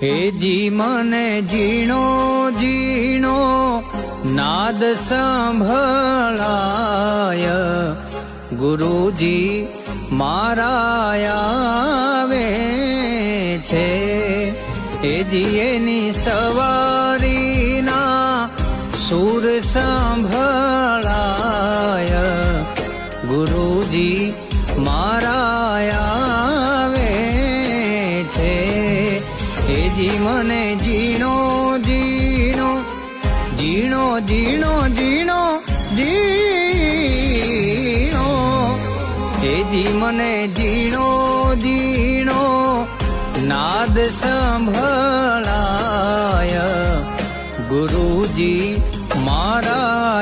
હેજી મને ઝીણો ઝીણો નાદ સંભળાય, ગુરુજી મારા આવે છે. હેજી એની સવારીના સુર સંભળાય, ગુરુજી મારા આવે છે. હેજી મને ઝીણો ઝીણો ઝીણો ઝીણો ઝીણો ઝીણો, હેજી મને ઝીણો ઝીણો નાદ સંભળાય, ગુરુજી મારા